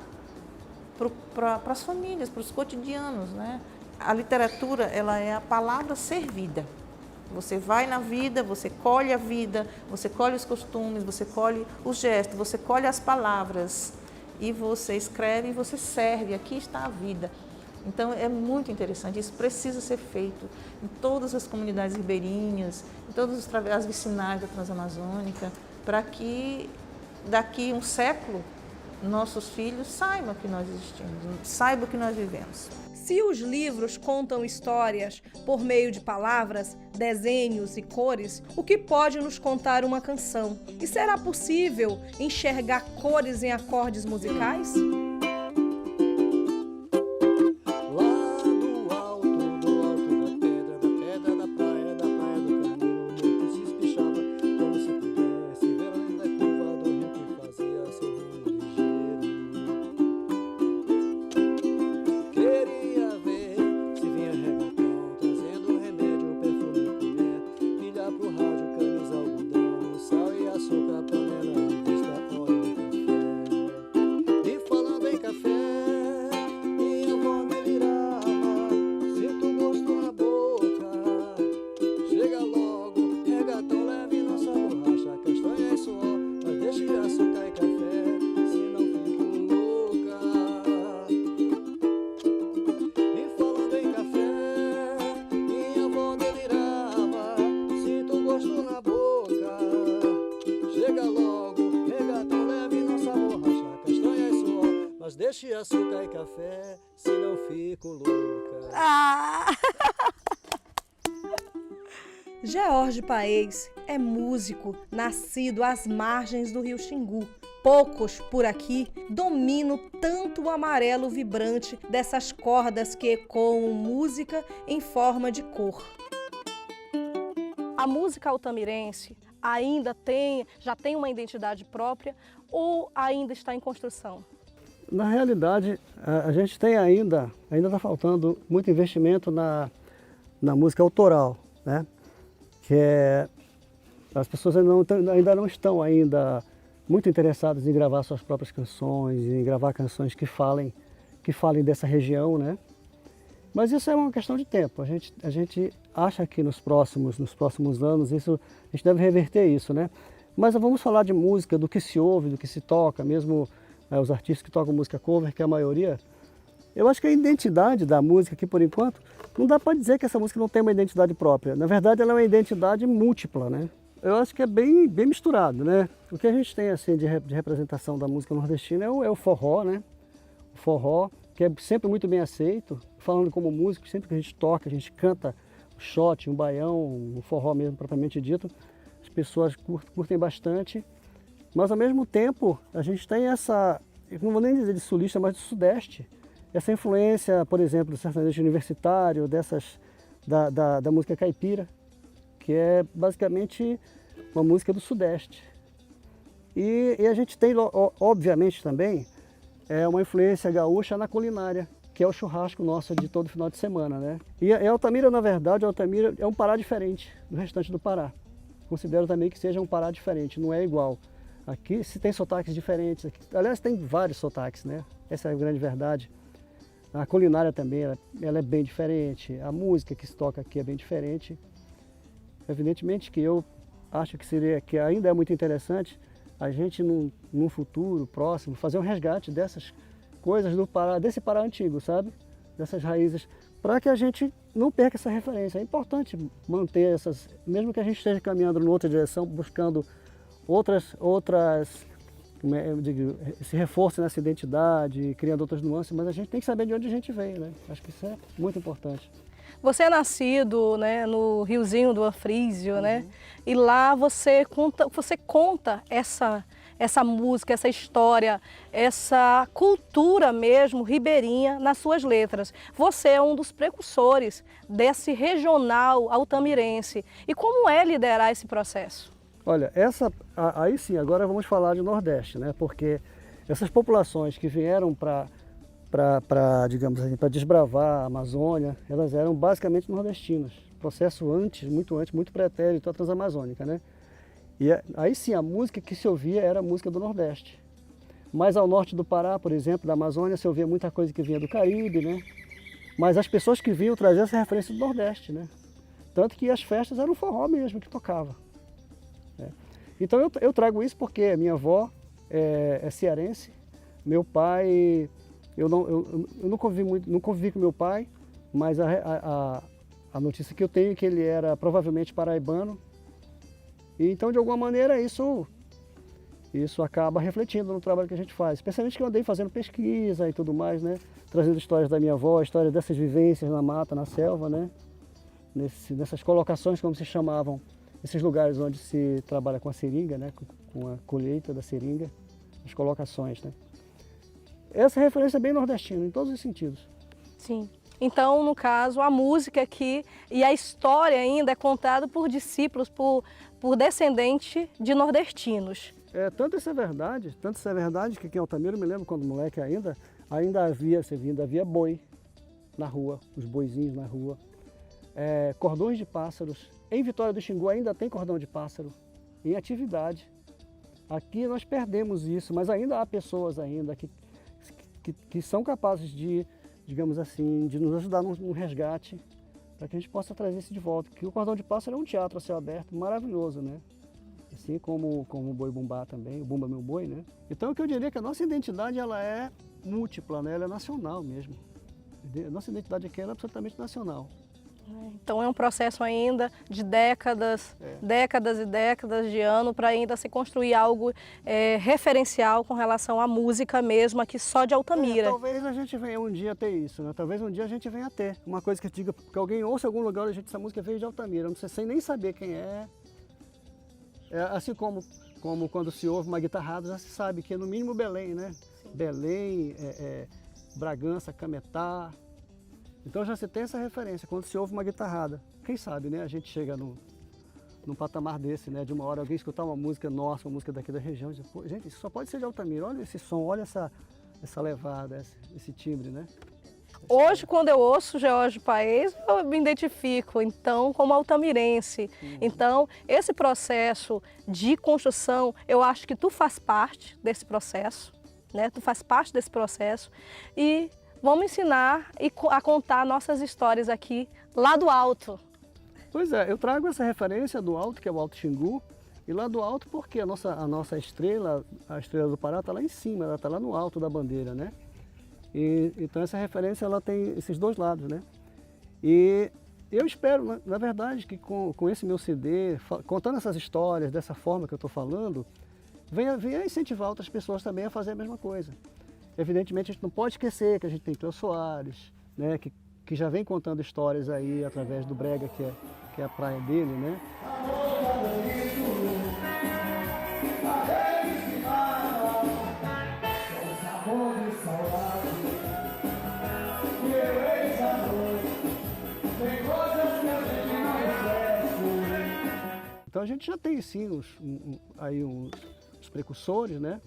para as famílias, para os cotidianos, né? A literatura ela é a palavra servida. Você vai na vida, você colhe a vida, você colhe os costumes, você colhe os gestos, você colhe as palavras e você escreve e você serve. Aqui está a vida. Então é muito interessante, isso precisa ser feito em todas as comunidades ribeirinhas, em todas as vicinais da Transamazônica, para que daqui um século nossos filhos saibam que nós existimos, saibam que nós vivemos. Se os livros contam histórias por meio de palavras, desenhos e cores, o que pode nos contar uma canção? E será possível enxergar cores em acordes musicais? Deixe açúcar e café, se não fico louca. George Paes é músico, nascido às margens do rio Xingu. Poucos por aqui dominam tanto o amarelo vibrante dessas cordas que ecoam música em forma de cor. A música altamirense já tem uma identidade própria ou ainda está em construção? Na realidade, a gente tem ainda está faltando muito investimento na música autoral, né? Que as pessoas ainda não estão muito interessadas em gravar suas próprias canções, em gravar canções que falem dessa região, né? Mas isso é uma questão de tempo. A gente acha que nos próximos anos a gente deve reverter isso, né? Mas vamos falar de música, do que se ouve, do que se toca, mesmo os artistas que tocam música cover, que é a maioria. Eu acho que a identidade da música aqui, por enquanto, não dá para dizer que essa música não tem uma identidade própria. Na verdade, ela é uma identidade múltipla, né? Eu acho que é bem misturado, né? O que a gente tem assim de representação da música nordestina é o forró, né? O forró, que é sempre muito bem aceito. Falando como músico, sempre que a gente toca, a gente canta o shot, um baião, o forró mesmo propriamente dito, as pessoas curtem bastante. Mas ao mesmo tempo, a gente tem essa, eu não vou nem dizer de sulista, mas do sudeste, essa influência, por exemplo, do sertanejo universitário, da música caipira, que é basicamente uma música do Sudeste. E a gente tem, obviamente, também uma influência gaúcha na culinária, que é o churrasco nosso de todo final de semana, né? E Altamira, na verdade, Altamira é um Pará diferente do restante do Pará. Considero também que seja um Pará diferente, não é igual. Aqui se tem sotaques diferentes, aliás, tem vários sotaques, né? Essa é a grande verdade. A culinária também, ela é bem diferente, a música que se toca aqui é bem diferente. Evidentemente que eu acho que ainda é muito interessante a gente, num futuro próximo, fazer um resgate dessas coisas do Pará, desse Pará antigo, sabe? Dessas raízes, para que a gente não perca essa referência. É importante manter essas, mesmo que a gente esteja caminhando em outra direção, buscando outras eu digo, esse reforço nessa identidade, criando outras nuances, mas a gente tem que saber de onde a gente veio, né? Acho que isso é muito importante. Você é nascido, né, no riozinho do Anfrísio, né? E lá você conta essa música, essa história, essa cultura mesmo ribeirinha nas suas letras. Você é um dos precursores desse regional altamirense. E como é liderar esse processo? Olha, aí sim, agora vamos falar de Nordeste, né? Porque essas populações que vieram para digamos assim, para desbravar a Amazônia, elas eram basicamente nordestinas. Processo muito pretérito à Transamazônica, né? E aí sim, a música que se ouvia era a música do Nordeste. Mas ao norte do Pará, por exemplo, da Amazônia, se ouvia muita coisa que vinha do Caribe, né? Mas as pessoas que vinham traziam essa referência do Nordeste, né? Tanto que as festas eram o forró mesmo que tocava. Então eu trago isso porque minha avó é cearense, meu pai, eu não convivi com meu pai, mas a notícia que eu tenho é que ele era provavelmente paraibano. E então, de alguma maneira, isso acaba refletindo no trabalho que a gente faz. Especialmente que eu andei fazendo pesquisa e tudo mais, né? Trazendo histórias da minha avó, histórias dessas vivências na mata, na selva, né? Nessas colocações, como se chamavam, esses lugares onde se trabalha com a seringa, né? Com a colheita da seringa, as colocações, né? Essa referência é bem nordestina, em todos os sentidos. Sim. Então, no caso, a música aqui e a história ainda é contada por discípulos, por descendentes de nordestinos. Tanto isso é verdade que aqui em Altamira, eu me lembro quando moleque ainda havia boi na rua, os boizinhos na rua, cordões de pássaros. Em Vitória do Xingu ainda tem cordão de pássaro em atividade. Aqui nós perdemos isso, mas ainda há pessoas ainda que são capazes de, digamos assim, de nos ajudar num resgate, para que a gente possa trazer isso de volta. Porque o Cordão de Pássaro é um teatro a céu aberto maravilhoso, né? Assim como o Boi Bumbá também, o Bumba Meu Boi, né? Então o que eu diria é que a nossa identidade ela é múltipla, né? Ela é nacional mesmo. A nossa identidade aqui é absolutamente nacional. Então é um processo ainda de décadas e décadas de ano para ainda se construir algo referencial com relação à música mesmo aqui só de Altamira. Talvez a gente venha um dia ter isso, né? Talvez um dia a gente venha ter uma coisa que diga que alguém ouça em algum lugar, essa música veio de Altamira, não sei sem nem saber quem é. Assim como quando se ouve uma guitarrada, já se sabe que é no mínimo Belém, né? Sim. Belém, Bragança, Cametá. Então já se tem essa referência, quando se ouve uma guitarrada. Quem sabe, né? A gente chega num patamar desse, né? De uma hora alguém escutar uma música nossa, uma música daqui da região, e diz, pô, gente, isso só pode ser de Altamira. Olha esse som, olha essa levada, esse timbre, né? Hoje, quando eu ouço Geórgio Paes, eu me identifico, então, como altamirense. Então, esse processo de construção, eu acho que tu faz parte desse processo, né? Tu faz parte desse processo e vamos ensinar a contar nossas histórias aqui, lá do alto. Pois é, eu trago essa referência do alto, que é o Alto Xingu, e lá do alto porque a nossa estrela, a estrela do Pará, está lá em cima, ela está lá no alto da bandeira, né? Então essa referência ela tem esses dois lados, né? E eu espero, na verdade, que com esse meu CD, contando essas histórias dessa forma que eu estou falando, venha incentivar outras pessoas também a fazer a mesma coisa. Evidentemente a gente não pode esquecer que a gente tem Cleo Soares, né? Que já vem contando histórias aí através do brega, que é a praia dele, né? Então a gente já tem sim os precursores, né?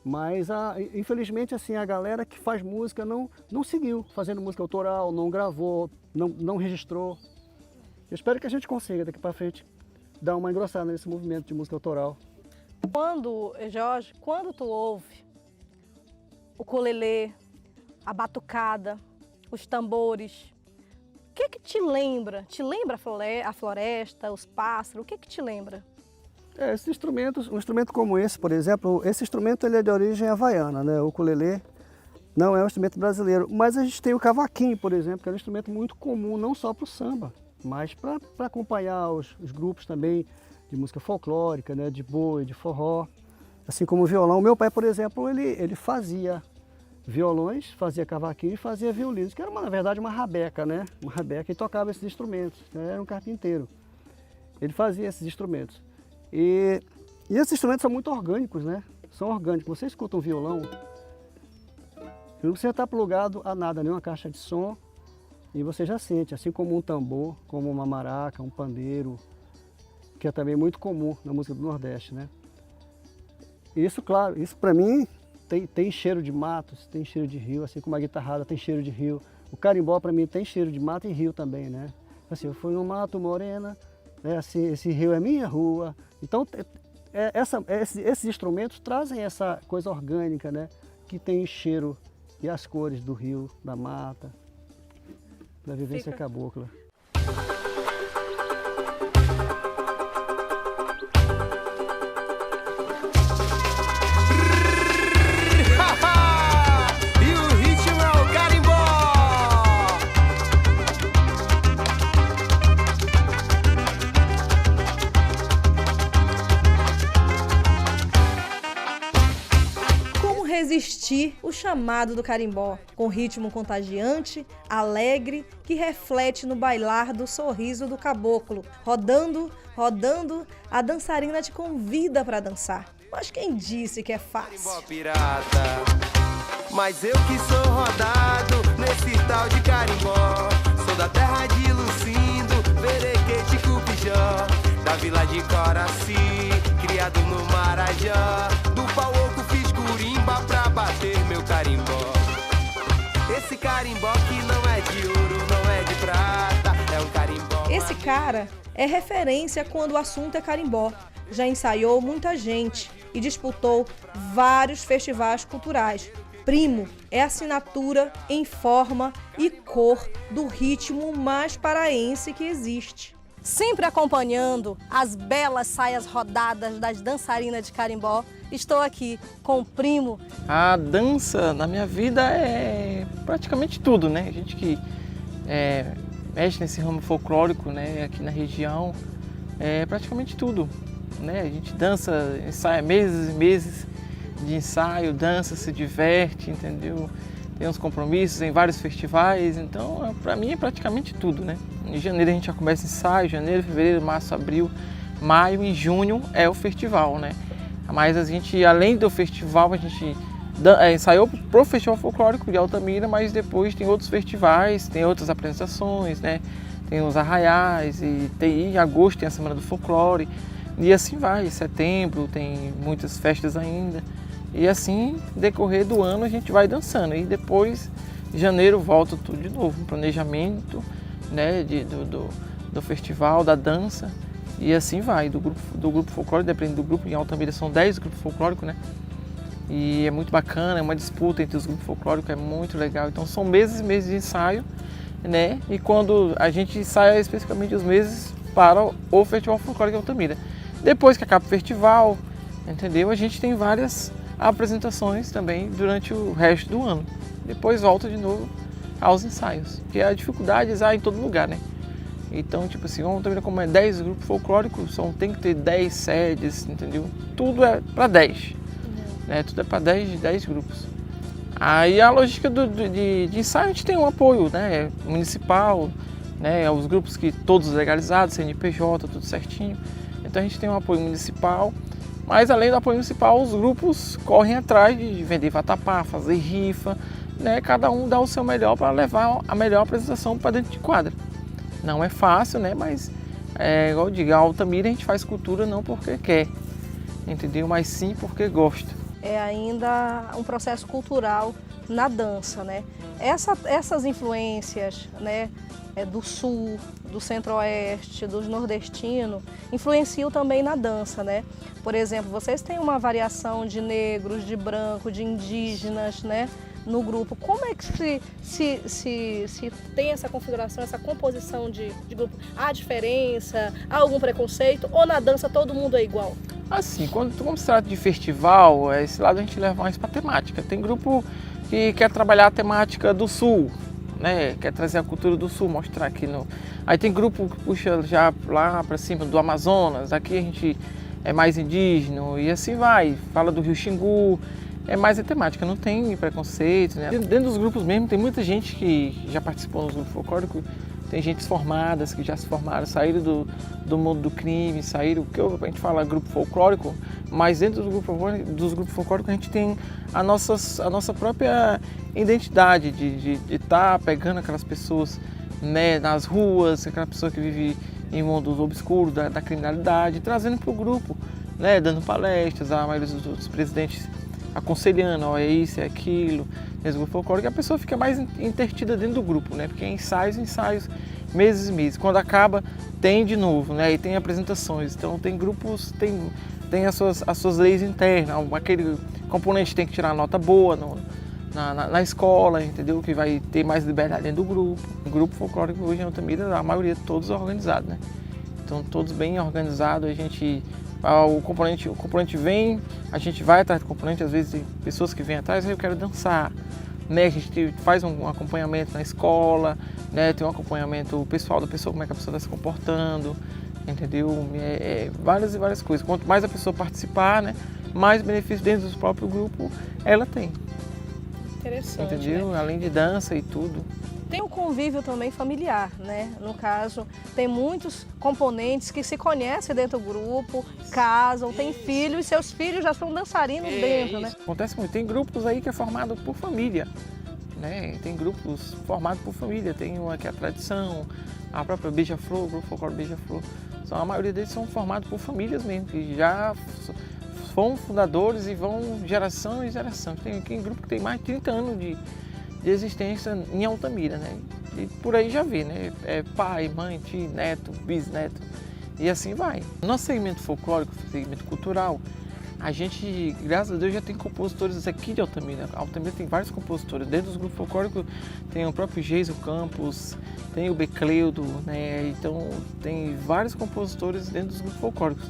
Mas infelizmente assim, a galera que faz música não seguiu fazendo música autoral, não gravou, não registrou. Eu espero que a gente consiga daqui para frente dar uma engrossada nesse movimento de música autoral. Jorge, quando tu ouve o ukulele, a batucada, os tambores, o que te lembra? Te lembra a floresta, os pássaros? O que te lembra? Esses instrumentos, um instrumento como esse, por exemplo, esse instrumento ele é de origem havaiana, né? O ukulele não é um instrumento brasileiro, mas a gente tem o cavaquinho, por exemplo, que é um instrumento muito comum, não só para o samba, mas para acompanhar os grupos também de música folclórica, né? De boi, de forró, assim como o violão. Meu pai, por exemplo, ele fazia violões, fazia cavaquinho e fazia violinos, que era, na verdade, uma rabeca, né? Uma rabeca e tocava esses instrumentos, né? Era um carpinteiro. Ele fazia esses instrumentos. E esses instrumentos são muito orgânicos, né? São orgânicos. Você escuta um violão, não precisa estar plugado a nada, nenhuma caixa de som, e você já sente, assim como um tambor, como uma maraca, um pandeiro, que é também muito comum na música do Nordeste, né? Isso, claro, isso para mim tem cheiro de matos, tem cheiro de rio, assim como a guitarrada tem cheiro de rio. O carimbó para mim tem cheiro de mato e rio também, né? Assim, eu fui no mato morena, né? Assim, esse rio é minha rua. Então, esses instrumentos trazem essa coisa orgânica, né? Que tem o cheiro e as cores do rio, da mata, da vivência cabocla. Resistir o chamado do carimbó, com ritmo contagiante, alegre, que reflete no bailar do sorriso do caboclo. Rodando, rodando, a dançarina te convida para dançar. Mas quem disse que é fácil? Pirata, mas eu que sou rodado nesse tal de carimbó. Sou da terra de Lucindo, Verequete, Cupijó, da vila de Coraci, criado no Marajó. Do pau oco fiz curimba pra bater meu carimbó. Esse carimbó que não é de ouro, não é de prata, é um carimbó. Esse cara é referência quando o assunto é carimbó. Já ensaiou muita gente e disputou vários festivais culturais. Primo é assinatura em forma e cor do ritmo mais paraense que existe. Sempre acompanhando as belas saias rodadas das dançarinas de carimbó, estou aqui com o Primo. A dança na minha vida é praticamente tudo, né? A gente que mexe nesse ramo folclórico, né, aqui na região, é praticamente tudo, né? A gente dança, ensaia meses e meses de ensaio, dança, se diverte, entendeu? Tem uns compromissos em vários festivais, então para mim é praticamente tudo, né? Em janeiro a gente já começa ensaio, janeiro, fevereiro, março, abril, maio e junho é o festival, né? Mas a gente, além do festival, a gente ensaiou para o Festival Folclórico de Altamira, mas depois tem outros festivais, tem outras apresentações, né? Tem os arraiais, e em agosto tem a Semana do Folclore, e assim vai, em setembro tem muitas festas ainda. E assim, no decorrer do ano, a gente vai dançando. E depois, em janeiro, volta tudo de novo. Um planejamento, né, do festival, da dança. E assim vai, do grupo folclórico, dependendo do grupo. Em Altamira são 10 grupos folclóricos, né? E é muito bacana, é uma disputa entre os grupos folclóricos, é muito legal. Então são meses e meses de ensaio, né? E quando a gente ensaia especificamente os meses para o Festival Folclórico de Altamira. Depois que acaba o festival, entendeu? A gente tem várias apresentações também durante o resto do ano. Depois volta de novo aos ensaios, que a dificuldade é em todo lugar, né? Então, tipo assim, também como é 10 grupos folclóricos, tem que ter 10 sedes, entendeu? Tudo é para 10, né? Tudo é para 10 grupos. Aí a logística de ensaio, a gente tem um apoio, né? Municipal, né? Os grupos que todos legalizados, CNPJ, tudo certinho. Então a gente tem um apoio municipal. Mas além do apoio municipal, os grupos correm atrás de vender vatapá, fazer rifa, né? Cada um dá o seu melhor para levar a melhor apresentação para dentro de quadra. Não é fácil, né? Mas igual eu digo, a Altamira a gente faz cultura não porque quer, entendeu? Mas sim porque gosta. É ainda um processo cultural na dança, né? Essas influências, né, do sul, do centro-oeste, dos nordestinos, influenciam também na dança, né? Por exemplo, vocês têm uma variação de negros, de branco, de indígenas, né, no grupo. Como é que se tem essa configuração, essa composição de grupo? Há diferença? Há algum preconceito? Ou na dança todo mundo é igual? Assim, quando se trata de festival, esse lado a gente leva mais para temática. Tem grupo que quer trabalhar a temática do sul, né? Quer trazer a cultura do sul, mostrar aqui no... Aí tem grupo que puxa já lá para cima do Amazonas, aqui a gente é mais indígena e assim vai. Fala do Rio Xingu, é mais a temática, não tem preconceito, né? Dentro dos grupos mesmo tem muita gente que já participou nos grupos folclóricos. Tem gente formadas que já se formaram, saíram do mundo do crime, saíram, que a gente fala grupo folclórico, mas dentro dos grupos folclóricos a gente tem a nossa própria identidade de estar pegando aquelas pessoas, né, nas ruas, aquela pessoa que vive em mundos obscuros da criminalidade, trazendo para o grupo, né, dando palestras, a maioria dos presidentes aconselhando, ó, é isso, é aquilo, nesse grupo folclórico, a pessoa fica mais intertida dentro do grupo, né? Porque é ensaios, meses e meses. Quando acaba, tem de novo, né? E tem apresentações. Então tem grupos, tem as suas leis internas, aquele componente tem que tirar nota boa na escola, entendeu? Que vai ter mais liberdade dentro do grupo. O grupo folclórico hoje em Altamira, a maioria todos organizados, né? Então todos bem organizados, a gente... O componente vem, a gente vai atrás do componente, às vezes tem pessoas que vêm atrás, eu quero dançar, né? A gente faz um acompanhamento na escola, né? Tem um acompanhamento pessoal da pessoa, como é que a pessoa está se comportando, entendeu? Várias e várias coisas. Quanto mais a pessoa participar, né, mais benefícios dentro do próprio grupo ela tem. Interessante, entendeu? né? Além de dança e tudo. Tem o convívio também familiar, né? No caso, tem muitos componentes que se conhecem dentro do grupo, casam, têm filhos e seus filhos já são dançarinos dentro, né? Acontece muito. Tem grupos aí que é formado por família, né? Tem grupos formados por família. Tem uma que é a tradição, a própria Beija-Flor, o grupo folclórico Beija-Flor. A maioria deles são formados por famílias mesmo, que já foram fundadores e vão geração em geração. Tem aqui um grupo que tem mais de 30 anos de existência em Altamira, né? E por aí já vê, né? É pai, mãe, tio, neto, bisneto e assim vai. Nosso segmento folclórico, segmento cultural, a gente, graças a Deus, já tem compositores aqui de Altamira. Altamira tem vários compositores. Dentro dos grupos folclóricos tem o próprio Geiso Campos, tem o Becleudo, né? Então tem vários compositores dentro dos grupos folclóricos,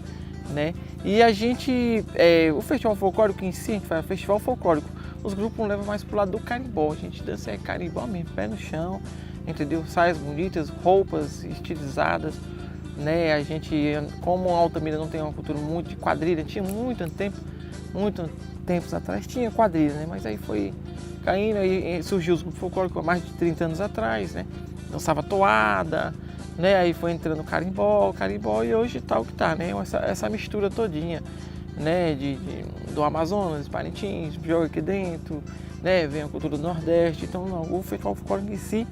né? E a gente, o festival folclórico em si, a gente faz festival folclórico. Os grupos não levam mais pro lado do carimbó, a gente dança carimbó mesmo, pé no chão, entendeu? Saias bonitas, roupas estilizadas, né? A gente, como Altamira não tem uma cultura muito de quadrilha, tinha muito tempos atrás, tinha quadrilha, né? Mas aí foi caindo, aí surgiu os grupos folclóricos há mais de 30 anos atrás, né? Dançava toada, né? Aí foi entrando carimbó e hoje tá o que tá, né? Essa mistura todinha, né, do Amazonas, Parintins, joga aqui dentro, né, vem a cultura do Nordeste. Então não, o festival folclórico em si,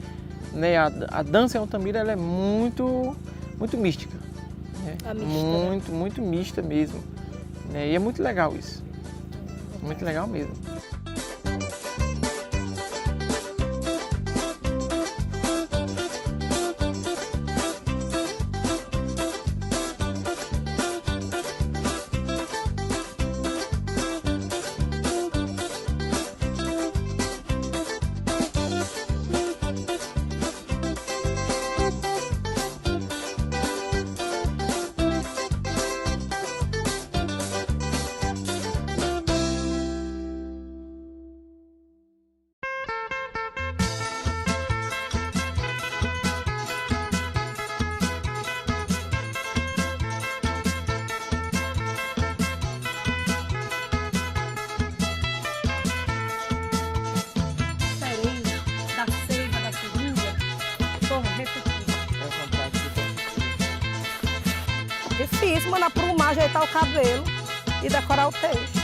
né, a dança em Altamira ela é muito mística, né? Muito mista mesmo, né? E é muito legal isso, muito legal mesmo. Difícil mandar pro mar ajeitar o cabelo e decorar o texto.